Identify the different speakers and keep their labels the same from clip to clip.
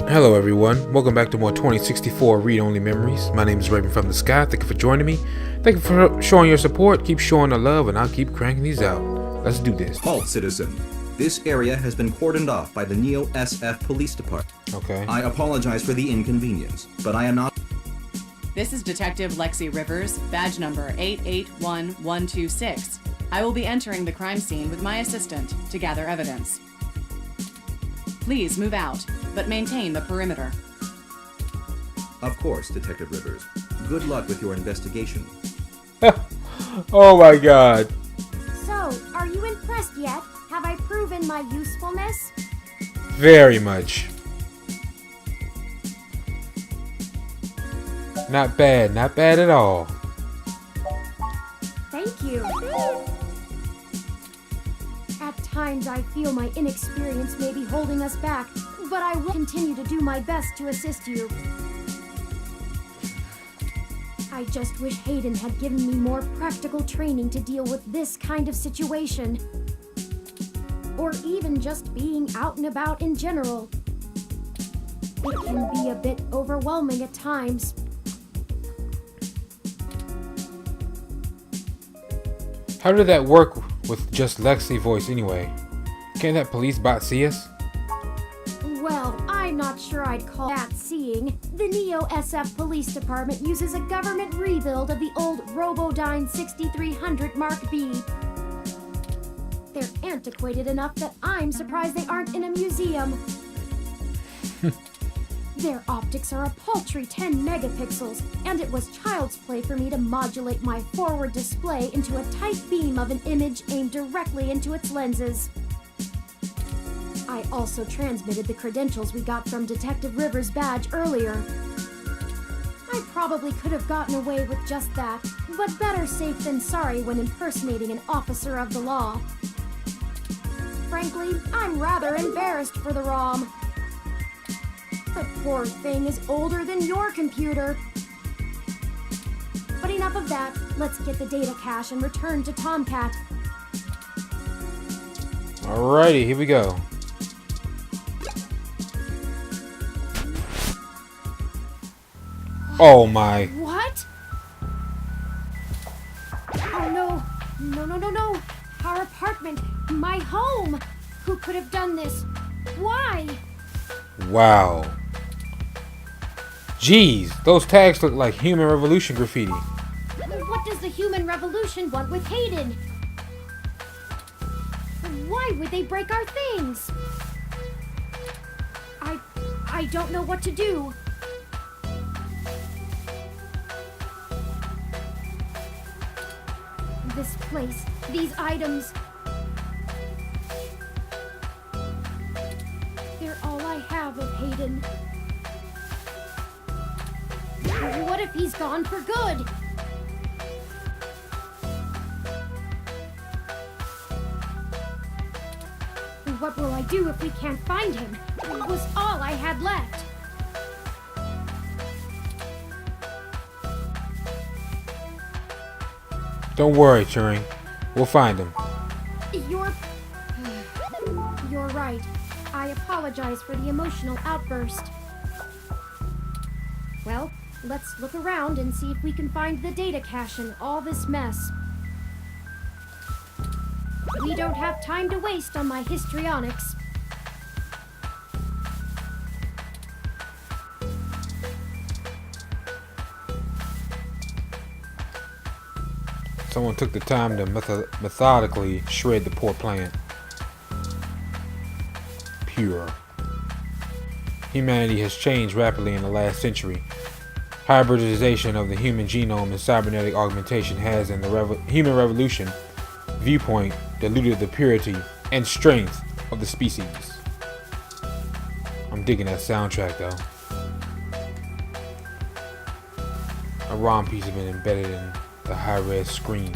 Speaker 1: Hello everyone, welcome back to more 2064 read-only memories. My name is RavenFromTheSky. Thank you for joining me. Thank you for showing your support. Keep showing the love and I'll keep cranking these out. Let's do this.
Speaker 2: Halt, citizen. This area has been cordoned off by the Neo SF Police Department.
Speaker 1: Okay.
Speaker 2: I apologize for the inconvenience, but I am not...
Speaker 3: This is Detective Lexi Rivers, badge number 881126. I will be entering the crime scene with my assistant to gather evidence. Please move out, but maintain the perimeter.
Speaker 2: Of course, Detective Rivers. Good luck with your investigation.
Speaker 1: Oh my god.
Speaker 4: So, are you impressed yet? Have I proven my usefulness?
Speaker 1: Very much. Not bad at all.
Speaker 4: Thank you. At times I feel my inexperience may be holding us back, but I will continue to do my best to assist you. I just wish Hayden had given me more practical training to deal with this kind of situation. Or even just being out and about in general. It can be a bit overwhelming at times.
Speaker 1: How did that work with just Lexi's voice anyway? Can't that police bot see us?
Speaker 4: Well, I'm not sure I'd call that seeing. The Neo SF Police Department uses a government rebuild of the old Robodyne 6300 Mark B. They're antiquated enough that I'm surprised they aren't in a museum. Their optics are a paltry 10 megapixels, and it was child's play for me to modulate my forward display into a tight beam of an image aimed directly into its lenses. I also transmitted the credentials we got from Detective Rivers' badge earlier. I probably could have gotten away with just that, but better safe than sorry when impersonating an officer of the law. Frankly, I'm rather embarrassed for the ROM. The poor thing is older than your computer. But enough of that. Let's get the data cache and return to Tomcat.
Speaker 1: Alrighty, here we go. Oh my.
Speaker 4: What? Oh no. No. Our apartment. My home. Who could have done this? Why?
Speaker 1: Wow. Jeez, those tags look like Human Revolution graffiti.
Speaker 4: What does the Human Revolution want with Hayden? Why would they break our things? I don't know what to do. This place, these items. They're all I have of Hayden. What if he's gone for good? What will I do if we can't find him? It was all I had left.
Speaker 1: Don't worry, Turing. We'll find him.
Speaker 4: You're right. I apologize for the emotional outburst. Well, let's look around and see if we can find the data cache in all this mess. We don't have time to waste on my histrionics.
Speaker 1: Someone took the time to methodically shred the poor plant. Pure. Humanity has changed rapidly in the last century. Hybridization of the human genome and cybernetic augmentation has, in the human revolution viewpoint, diluted the purity and strength of the species. I'm digging that soundtrack though. A ROM piece has been embedded in the high-res screen.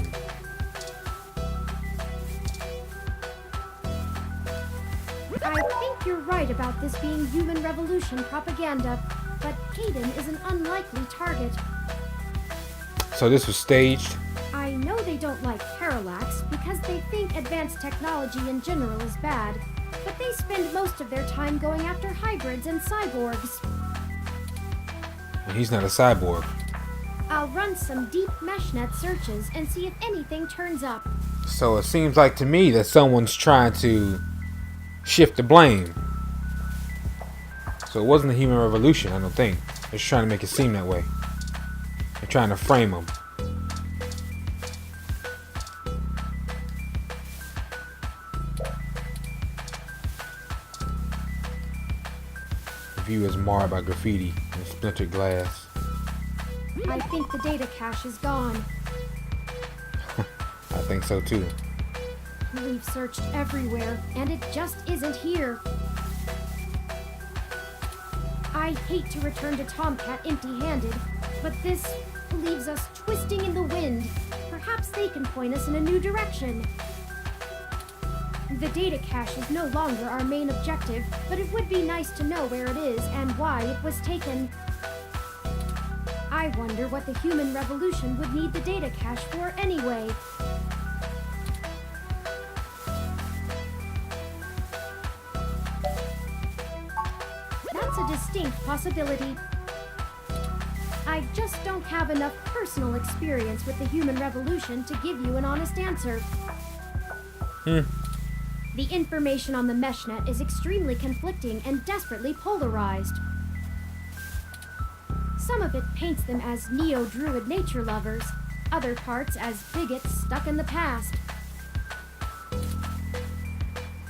Speaker 4: I think you're right about this being human revolution propaganda, but Hayden is an unlikely target.
Speaker 1: So this was staged?
Speaker 4: I know they don't like Parallax because they think advanced technology in general is bad. but they spend most of their time going after hybrids and cyborgs.
Speaker 1: And he's not a cyborg.
Speaker 4: I'll run some deep meshnet searches and see if anything turns up.
Speaker 1: So it seems like to me that someone's trying to shift the blame. So it wasn't the human revolution, I don't think. They're just trying to make it seem that way. They're trying to frame them. The view is marred by graffiti and splintered glass.
Speaker 4: I think the data cache is gone.
Speaker 1: I think so too.
Speaker 4: We've searched everywhere, and it just isn't here. I hate to return to Tomcat empty-handed, but this leaves us twisting in the wind. Perhaps they can point us in a new direction. The data cache is no longer our main objective, but it would be nice to know where it is and why it was taken. I wonder what the human revolution would need the data cache for anyway. That's a distinct possibility. I just don't have enough personal experience with the human revolution to give you an honest answer. The information on the meshnet is extremely conflicting and desperately polarized. Some of it paints them as neo-druid nature lovers, other parts as bigots stuck in the past.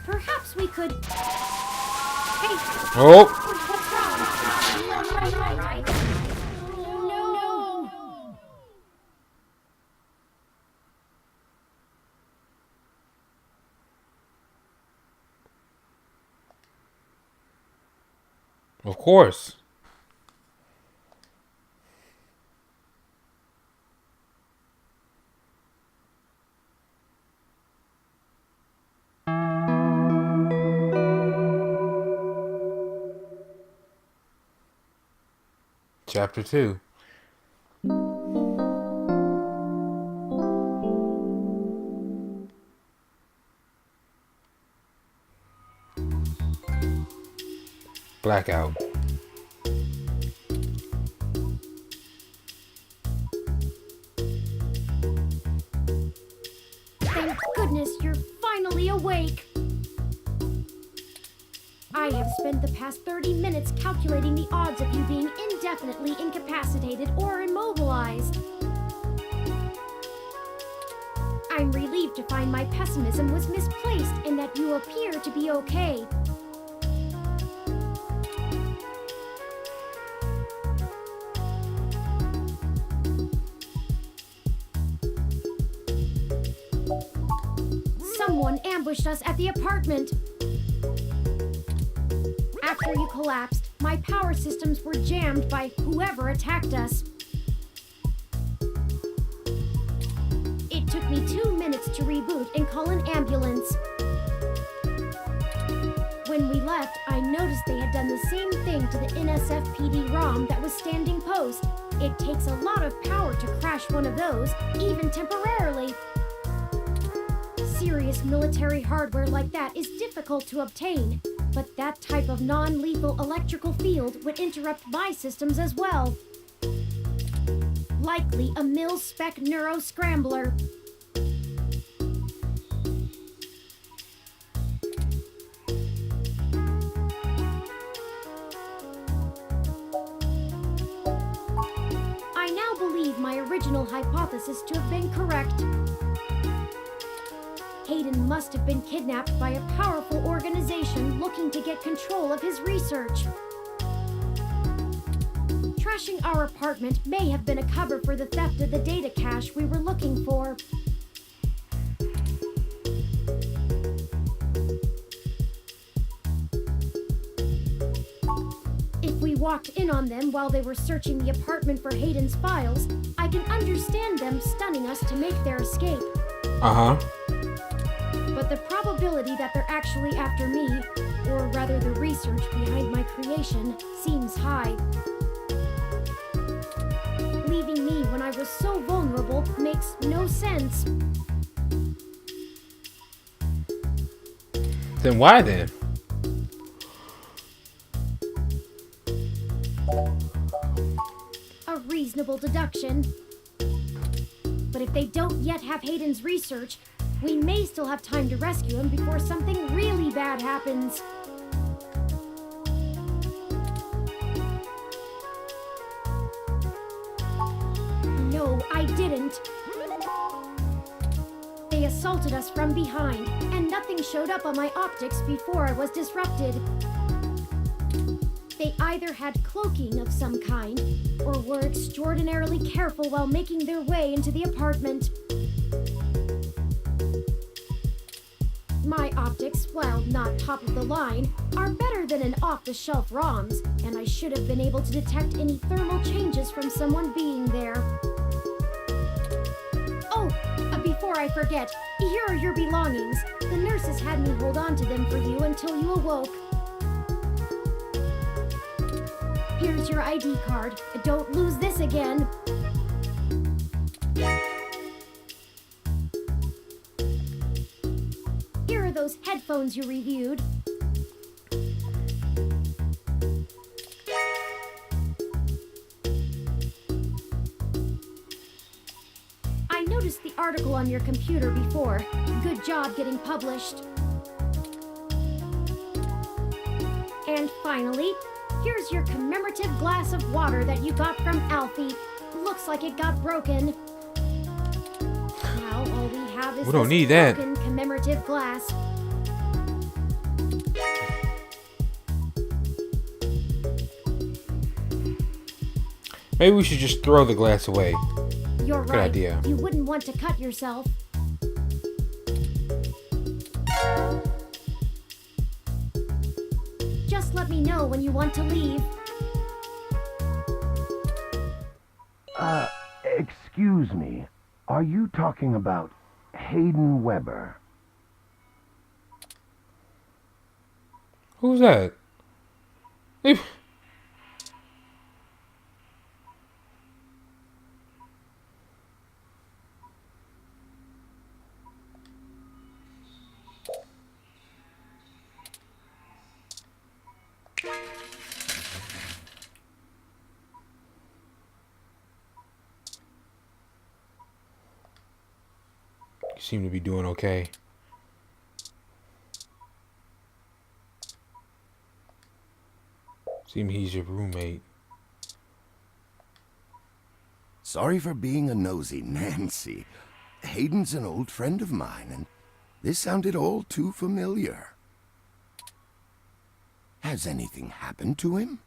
Speaker 4: Perhaps we could... Hey!
Speaker 1: Oh!
Speaker 4: What's wrong? No!
Speaker 1: Of course. Chapter 2. Blackout.
Speaker 4: Thank goodness you're finally awake. I have spent the past 30 minutes calculating the odds of you being indefinitely incapacitated or immobilized. I'm relieved to find my pessimism was misplaced and that you appear to be okay. Someone ambushed us at the apartment. After you collapsed, my power systems were jammed by whoever attacked us. It took me 2 minutes to reboot and call an ambulance. When we left, I noticed they had done the same thing to the NSFPD ROM that was standing post. It takes a lot of power to crash one of those, even temporarily. Serious military hardware like that is difficult to obtain, but that type of non-lethal electrical field would interrupt my systems as well. Likely a mil-spec neuro-scrambler. I now believe my original hypothesis to have been correct. Hayden must have been kidnapped by a powerful organization looking to get control of his research. Trashing our apartment may have been a cover for the theft of the data cache we were looking for. If we walked in on them while they were searching the apartment for Hayden's files, I can understand them stunning us to make their escape.
Speaker 1: Uh-huh.
Speaker 4: But the probability that they're actually after me, or rather the research behind my creation, seems high. Leaving me when I was so vulnerable makes no sense.
Speaker 1: Then why then?
Speaker 4: A reasonable deduction. But if they don't yet have Hayden's research, we may still have time to rescue him before something really bad happens. No, I didn't. They assaulted us from behind, and nothing showed up on my optics before I was disrupted. They either had cloaking of some kind, or were extraordinarily careful while making their way into the apartment. My optics, while not top of the line, are better than an off-the-shelf ROM's, and I should have been able to detect any thermal changes from someone being there. Oh, before I forget, here are your belongings. The nurses had me hold on to them for you until you awoke. Here's your ID card. Don't lose this again. Here are those headphones you reviewed. I noticed the article on your computer before. Good job getting published. And finally, here's your commemorative glass of water that you got from Alfie. Looks like it got broken. Now all we have is
Speaker 1: We don't
Speaker 4: this
Speaker 1: need that.
Speaker 4: broken commemorative glass.
Speaker 1: Maybe we should just throw the glass away.
Speaker 4: You're
Speaker 1: Good
Speaker 4: right.
Speaker 1: idea.
Speaker 4: You wouldn't want to cut yourself. Just let me know when you want to leave.
Speaker 5: Excuse me. Are you talking about Hayden Weber?
Speaker 1: Who's that? If- You seem to be doing okay. Seem he's your roommate.
Speaker 5: Sorry for being a nosy, Nancy. Hayden's an old friend of mine, and this sounded all too familiar. Has anything happened to him?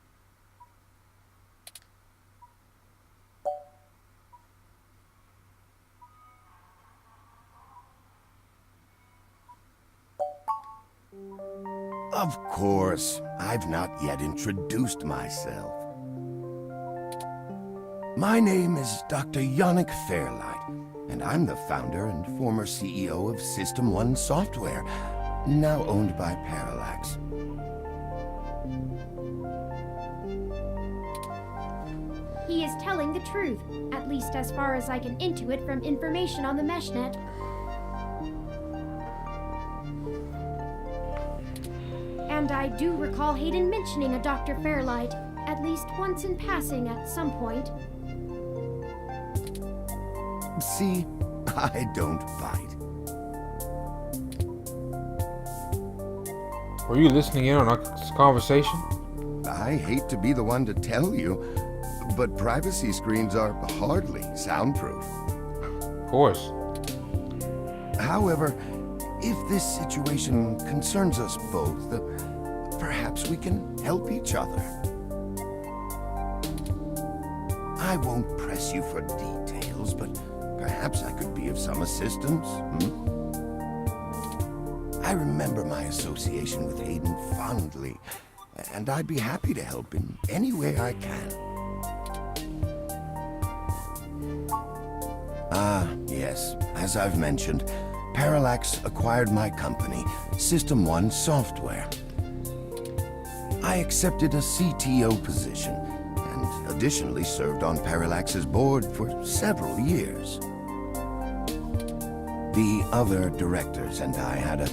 Speaker 5: Of course, I've not yet introduced myself. My name is Dr. Fairlight, and I'm the founder and former CEO of System 1 Software, now owned by Parallax.
Speaker 4: He is telling the truth, at least as far as I can intuit from information on the meshnet. And I do recall Hayden mentioning a Dr. Fairlight, at least once in passing at some point.
Speaker 5: See, I don't bite.
Speaker 1: Were you listening in on our conversation?
Speaker 5: I hate to be the one to tell you, but privacy screens are hardly soundproof.
Speaker 1: Of course.
Speaker 5: However, if this situation concerns us both, perhaps we can help each other. I won't press you for details, but perhaps I could be of some assistance. I remember my association with Hayden fondly, and I'd be happy to help in any way I can. Yes, as I've mentioned, Parallax acquired my company, System 1 Software. I accepted a CTO position, and additionally served on Parallax's board for several years. The other directors and I had a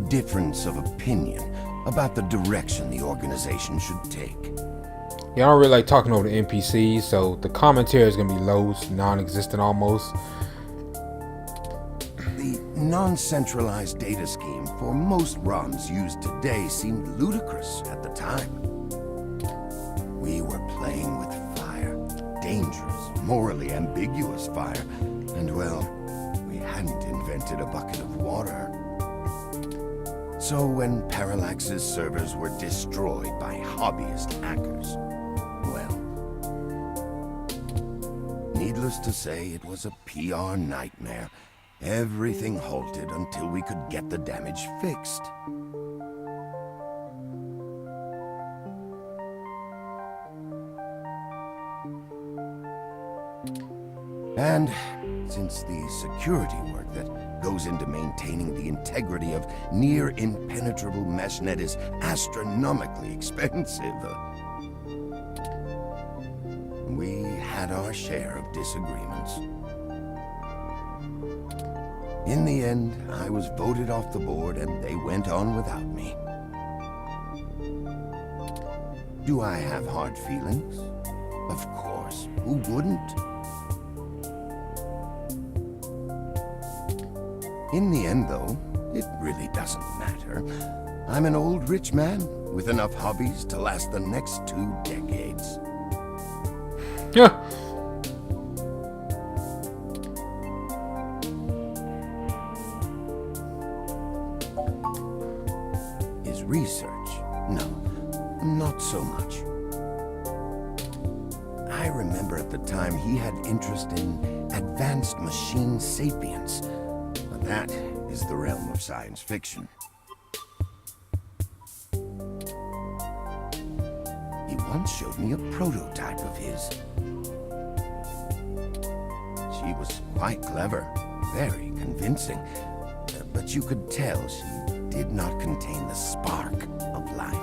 Speaker 5: difference of opinion about the direction the organization should take.
Speaker 1: Yeah, I don't really like talking over the NPCs, so the commentary is gonna be low, non-existent almost.
Speaker 5: The non-centralized data scheme for most ROMs used today seemed ludicrous at the time. We were playing with fire, dangerous, morally ambiguous fire, and well, we hadn't invented a bucket of water. So when Parallax's servers were destroyed by hobbyist hackers, well, needless to say, it was a PR nightmare. Everything halted until we could get the damage fixed. And since the security work that goes into maintaining the integrity of near impenetrable meshnet is astronomically expensive, we had our share of disagreements. In the end, I was voted off the board and they went on without me. Do I have hard feelings? Of course, who wouldn't? In the end, though, it really doesn't matter. I'm an old rich man with enough hobbies to last the next 2 decades.
Speaker 1: Yeah.
Speaker 5: His research? No, not so much. I remember at the time he had interest in advanced machine sapience. That is the realm of science fiction. He once showed me a prototype of his. She was quite clever, very convincing, but you could tell she did not contain the spark of life.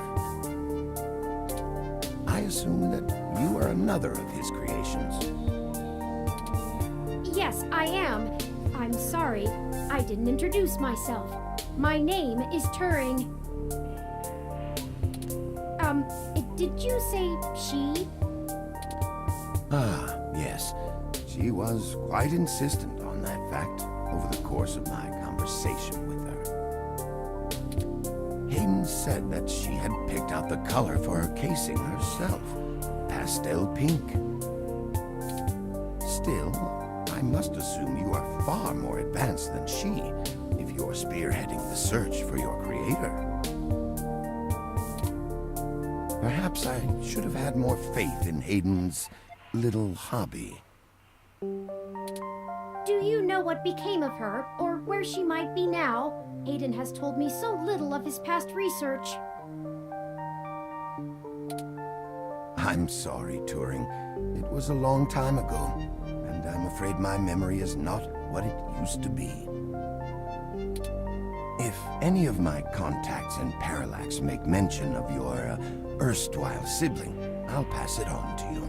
Speaker 5: I assume that you are another of his creations.
Speaker 4: Yes, I am. I'm sorry, I didn't introduce myself. My name is Turing. Did you say she?
Speaker 5: Ah, yes. She was quite insistent on that fact over the course of my conversation with her. Hayden said that she had picked out the color for her casing herself, pastel pink. Still, I must assume you are far more advanced than she, if you're spearheading the search for your creator. Perhaps I should have had more faith in Hayden's little hobby.
Speaker 4: Do you know what became of her, or where she might be now? Hayden has told me so little of his past research.
Speaker 5: I'm sorry, Turing. It was a long time ago, and I'm afraid my memory is not what it used to be. If any of my contacts in Parallax make mention of your erstwhile sibling, I'll pass it on to you.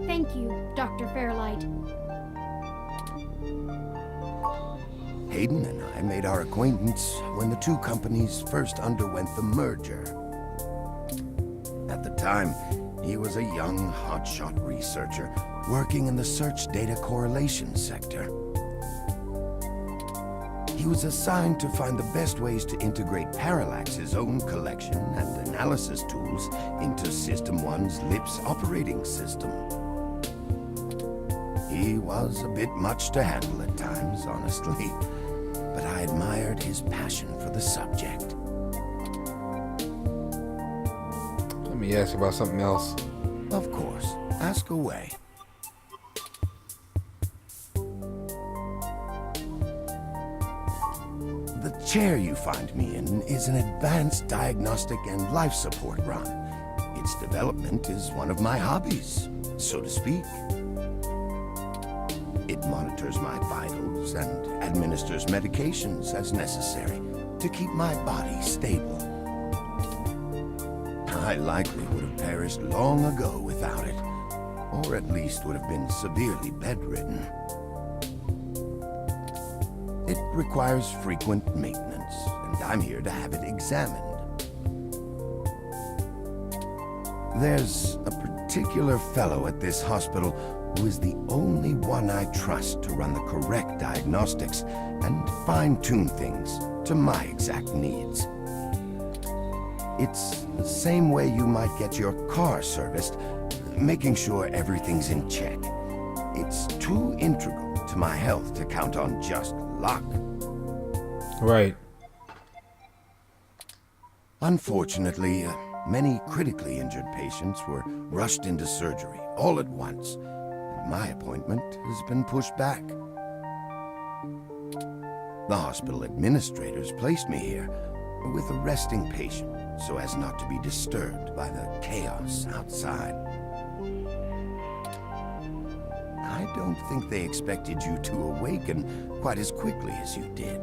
Speaker 4: Thank you, Dr. Fairlight.
Speaker 5: Hayden and I made our acquaintance when the two companies first underwent the merger. At the time, he was a young, hotshot researcher working in the search data correlation sector. He was assigned to find the best ways to integrate Parallax's own collection and analysis tools into System 1's LIPS operating system. He was a bit much to handle at times, honestly, but I admired his passion for the subject.
Speaker 1: Let me ask you about something else.
Speaker 5: Of course, ask away. The chair you find me in is an advanced diagnostic and life support ROM. Its development is one of my hobbies, so to speak. It monitors my vitals and administers medications as necessary to keep my body stable. I likely would have perished long ago without it, or at least would have been severely bedridden. It requires frequent maintenance, and I'm here to have it examined. There's a particular fellow at this hospital who is the only one I trust to run the correct diagnostics and fine-tune things to my exact needs. It's the same way you might get your car serviced, making sure everything's in check. It's too integral to my health to count on just luck.
Speaker 1: Right.
Speaker 5: Unfortunately, many critically injured patients were rushed into surgery all at once. My appointment has been pushed back. The hospital administrators placed me here with a resting patient so as not to be disturbed by the chaos outside. I don't think they expected you to awaken quite as quickly as you did.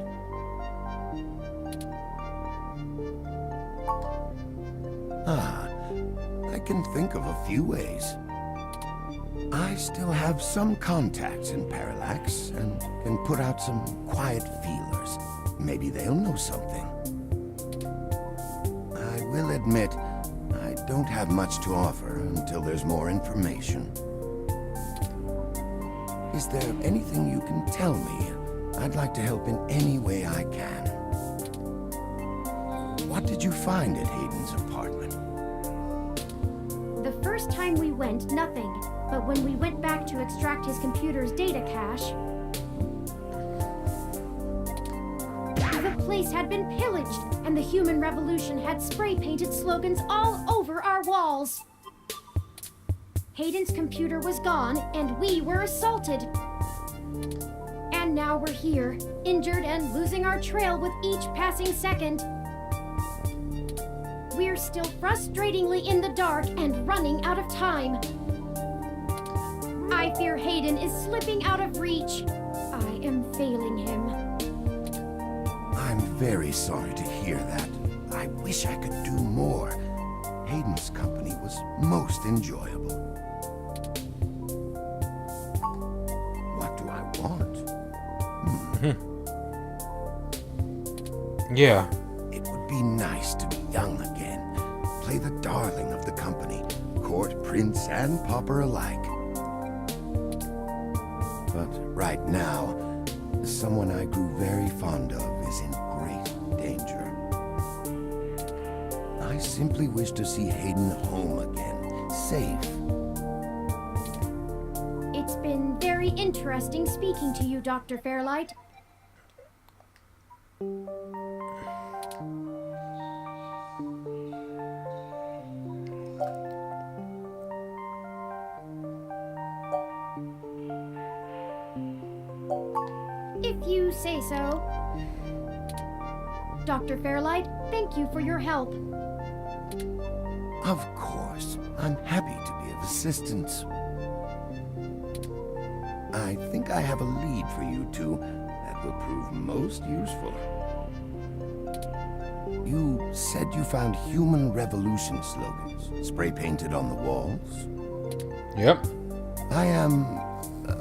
Speaker 5: I can think of a few ways. I still have some contacts in Parallax and can put out some quiet feelers. Maybe they'll know something. I will admit, I don't have much to offer until there's more information. Is there anything you can tell me? I'd like to help in any way I can. What did you find at Hayden's apartment?
Speaker 4: The first time we went, nothing. But when we went back to extract his computer's data cache, the place had been pillaged, and the human revolution had spray-painted slogans all over our walls. Hayden's computer was gone, and we were assaulted. And now we're here, injured and losing our trail with each passing second. We're still frustratingly in the dark and running out of time. I fear Hayden is slipping out of reach. I am failing him.
Speaker 5: I'm very sorry to hear that. I wish I could do more. Hayden's company was most enjoyable. What do I want?
Speaker 1: Yeah.
Speaker 5: It would be nice to be young again. Play the darling of the company. Court, prince, and pauper alike. But right now, someone I grew very fond of is in great danger. I simply wish to see Hayden home again, safe.
Speaker 4: It's been very interesting speaking to you, Dr. Fairlight. If you say so. Dr. Fairlight, thank you for your help.
Speaker 5: Of course, I'm happy to be of assistance. I think I have a lead for you two that will prove most useful. You said you found human revolution slogans spray-painted on the walls?
Speaker 1: Yep.
Speaker 5: I am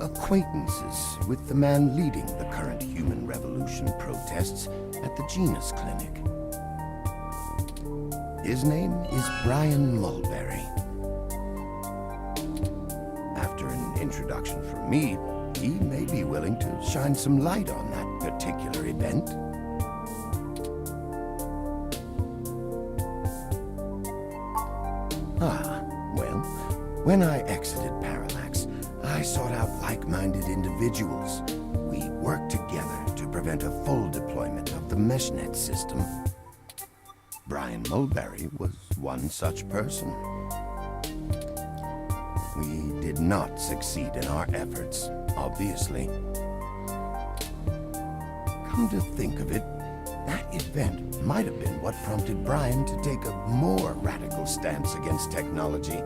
Speaker 5: acquaintances with the man leading the current human revolution protests at the Genus Clinic. His name is Bryan Mulberry. After an introduction from me, he may be willing to shine some light on that particular event. Well, when I exited Parallax, I sought out like-minded individuals. We worked together to prevent a full deployment of the meshnet system. Bryan Mulberry was one such person. We did not succeed in our efforts, obviously. Come to think of it, that event might have been what prompted Bryan to take a more radical stance against technology.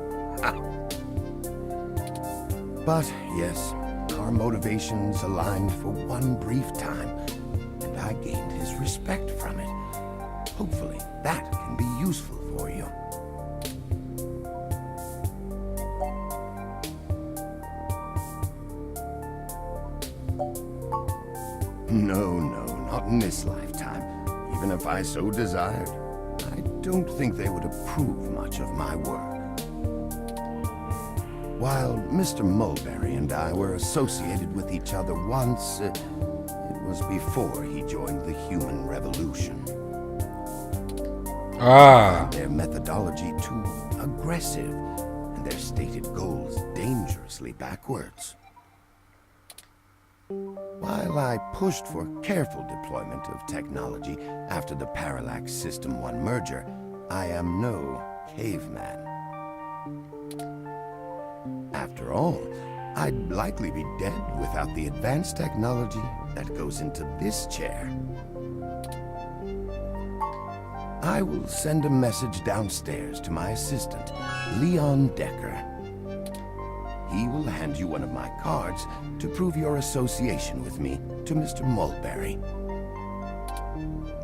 Speaker 5: But yes, our motivations aligned for one brief time, and I gained his respect from it. Hopefully, that can be useful for you. No, in this lifetime, even if I so desired. I don't think they would approve much of my work. While Mr. Mulberry and I were associated with each other once, it was before he joined the human revolution. Their methodology too aggressive, and their stated goals dangerously backwards. While I pushed for careful deployment of technology after the Parallax System 1 merger, I am no caveman. After all, I'd likely be dead without the advanced technology that goes into this chair. I will send a message downstairs to my assistant, Leon Decker. He will hand you one of my cards to prove your association with me to Mr. Mulberry.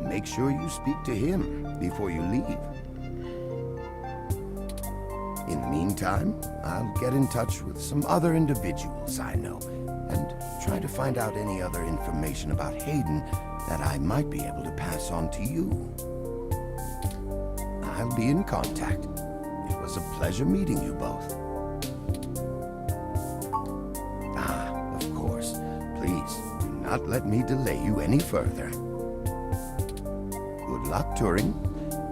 Speaker 5: Make sure you speak to him before you leave. In the meantime, I'll get in touch with some other individuals I know and try to find out any other information about Hayden that I might be able to pass on to you. I'll be in contact. It was a pleasure meeting you both. Of course. Please, do not let me delay you any further. Good luck, Turing.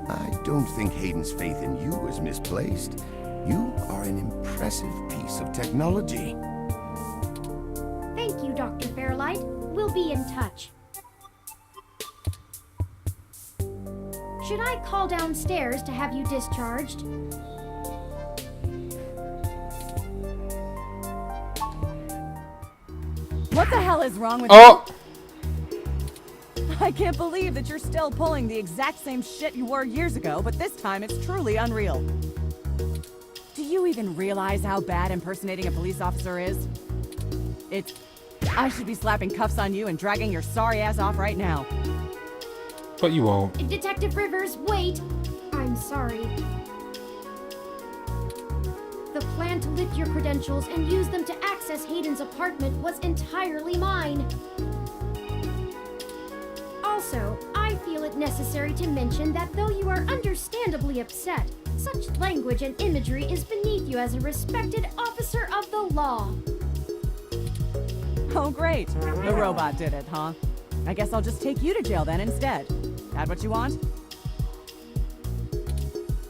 Speaker 5: I don't think Hayden's faith in you is misplaced. You are an impressive piece of technology.
Speaker 4: Thank you, Dr. Fairlight. We'll be in touch. Should I call downstairs to have you discharged?
Speaker 3: What the hell is wrong with
Speaker 1: Oh!
Speaker 3: you? I can't believe that you're still pulling the exact same shit you were years ago, but this time it's truly unreal. Do you even realize how bad impersonating a police officer is? I should be slapping cuffs on you and dragging your sorry ass off right now.
Speaker 1: But you won't.
Speaker 4: Detective Rivers, wait! I'm sorry. The plan to lift your credentials and use them to access Hayden's apartment was entirely mine. Also, I feel it necessary to mention that though you are understandably upset, such language and imagery is beneath you as a respected officer of the law.
Speaker 3: Oh great, the robot did it, huh? I guess I'll just take you to jail then instead. That what you want?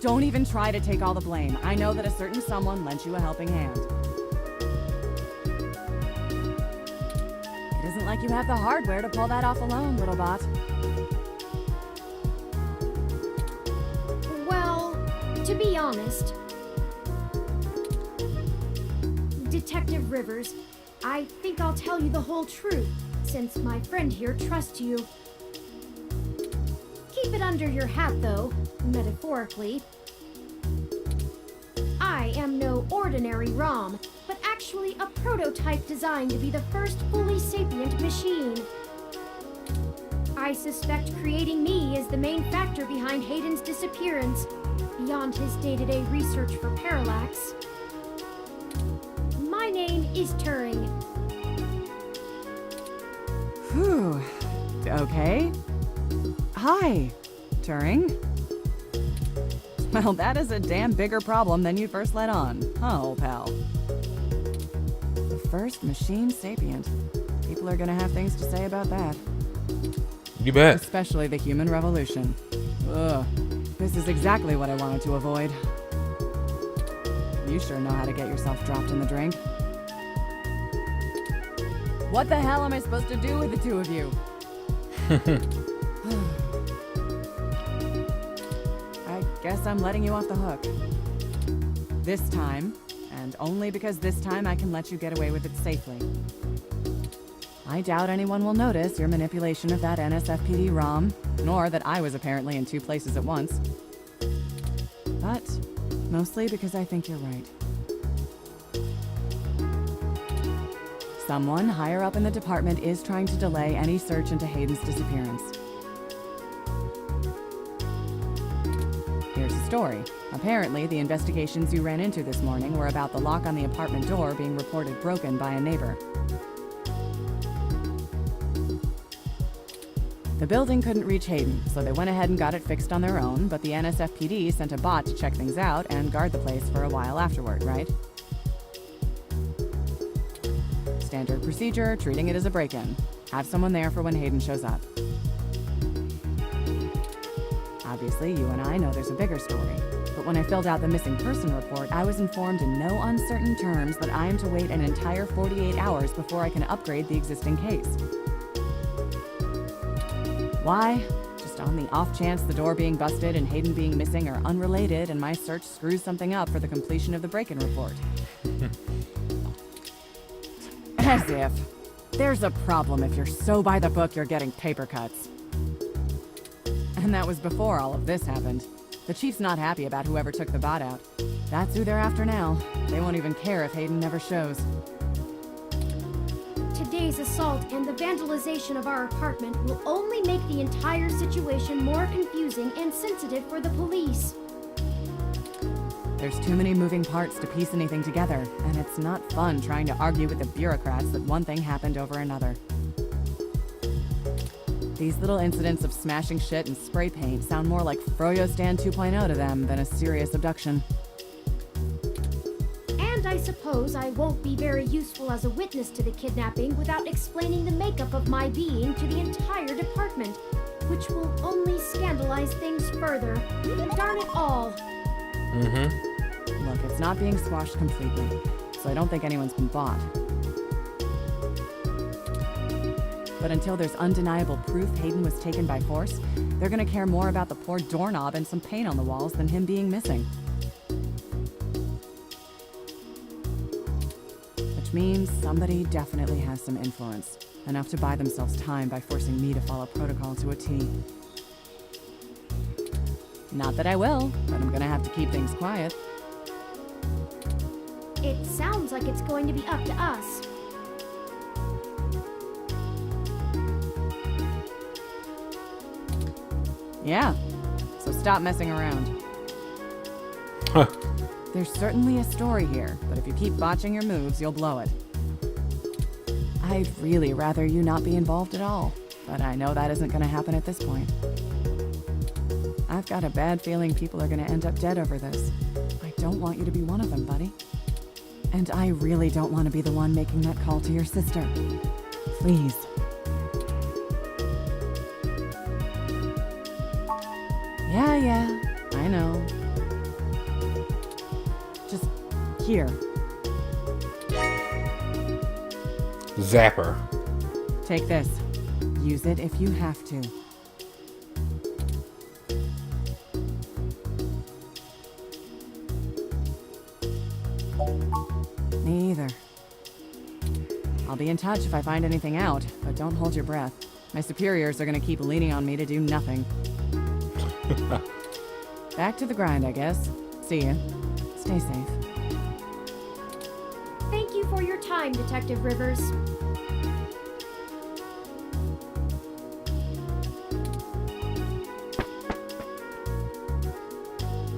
Speaker 3: Don't even try to take all the blame. I know that a certain someone lent you a helping hand. It isn't like you have the hardware to pull that off alone, little bot.
Speaker 4: Well, to be honest, Detective Rivers, I think I'll tell you the whole truth, since my friend here trusts you. Keep it under your hat, though, metaphorically. I am no ordinary ROM, but actually a prototype designed to be the first fully sapient machine. I suspect creating me is the main factor behind Hayden's disappearance, beyond his day-to-day research for Parallax. My name is Turing.
Speaker 3: Whew. Okay. Hi, Turing. Well, that is a damn bigger problem than you first let on, huh, old pal? The first machine sapient. People are gonna have things to say about that.
Speaker 1: You bet.
Speaker 3: Especially the human revolution. Ugh. This is exactly what I wanted to avoid. You sure know how to get yourself dropped in the drink. What the hell am I supposed to do with the two of you? I guess I'm letting you off the hook. This time, and only because this time I can let you get away with it safely. I doubt anyone will notice your manipulation of that NSFPD ROM, nor that I was apparently in two places at once. But mostly because I think you're right. Someone higher up in the department is trying to delay any search into Hayden's disappearance. Here's the story. Apparently, the investigations you ran into this morning were about the lock on the apartment door being reported broken by a neighbor. The building couldn't reach Hayden, so they went ahead and got it fixed on their own, but the NSFPD sent a bot to check things out and guard the place for a while afterward, right? Standard procedure, treating it as a break-in. Have someone there for when Hayden shows up. Obviously, you and I know there's a bigger story, but when I filled out the missing person report, I was informed in no uncertain terms that I am to wait an entire 48 hours before I can upgrade the existing case. Why? Just on the off chance the door being busted and Hayden being missing are unrelated and my search screws something up for the completion of the break-in report. As if. There's a problem if you're so by the book you're getting paper cuts. And that was before all of this happened. The chief's not happy about whoever took the bot out. That's who they're after now. They won't even care if Hayden never shows.
Speaker 4: Today's assault and the vandalization of our apartment will only make the entire situation more confusing and sensitive for the police.
Speaker 3: There's too many moving parts to piece anything together, and it's not fun trying to argue with the bureaucrats that one thing happened over another. These little incidents of smashing shit and spray paint sound more like Froyo Stand 2.0 to them than a serious abduction.
Speaker 4: And I suppose I won't be very useful as a witness to the kidnapping without explaining the makeup of my being to the entire department, which will only scandalize things further. Darn it all.
Speaker 3: Look, it's not being squashed completely, so I don't think anyone's been bought. But until there's undeniable proof Hayden was taken by force, they're gonna care more about the poor doorknob and some paint on the walls than him being missing. Which means somebody definitely has some influence, enough to buy themselves time by forcing me to follow protocol to a T. Not that I will, but I'm gonna have to keep things quiet.
Speaker 4: It sounds like it's going to be up to us.
Speaker 3: Yeah, so stop messing around.
Speaker 1: Huh.
Speaker 3: There's certainly a story here, but if you keep botching your moves, you'll blow it. I'd really rather you not be involved at all, but I know that isn't gonna happen at this point. I've got a bad feeling people are gonna end up dead over this. I don't want you to be one of them, buddy. And I really don't want to be the one making that call to your sister. Please. Yeah, I know. Just here.
Speaker 1: Zapper.
Speaker 3: Take this. Use it if you have to. Me either. I'll be in touch if I find anything out, but don't hold your breath. My superiors are gonna keep leaning on me to do nothing. Back to the grind, I guess. See ya. Stay safe.
Speaker 4: Thank you for your time, Detective Rivers.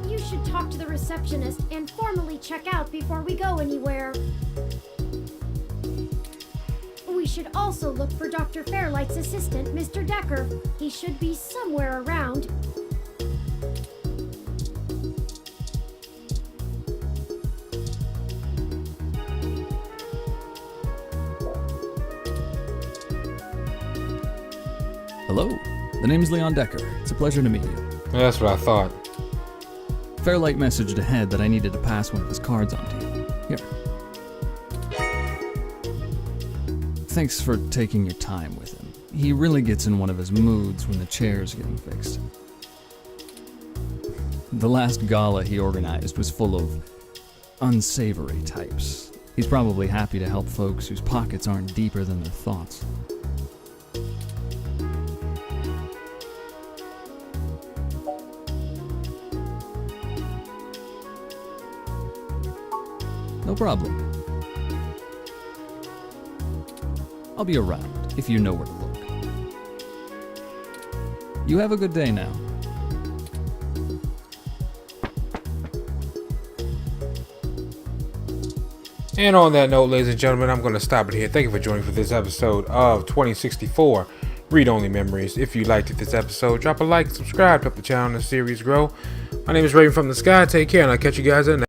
Speaker 4: You should talk to the receptionist and formally check out before we go anywhere. We should also look for Dr. Fairlight's assistant, Mr. Decker. He should be somewhere around.
Speaker 6: Hello, the name's Leon Decker. It's a pleasure to meet you.
Speaker 1: That's what I thought.
Speaker 6: Fairlight messaged ahead that I needed to pass one of his cards on to you. Here. Thanks for taking your time with him. He really gets in one of his moods when the chair's getting fixed. The last gala he organized was full of unsavory types. He's probably happy to help folks whose pockets aren't deeper than their thoughts. No problem. I'll be around if you know where to look. You have a good day now.
Speaker 1: And on that note, ladies and gentlemen, I'm going to stop it here. Thank you for joining for this episode of 2064 read-only memories. If you liked this episode, drop a like, subscribe to help the channel and the series grow. My name is Raven from the Sky. Take care, and I'll catch you guys in the next.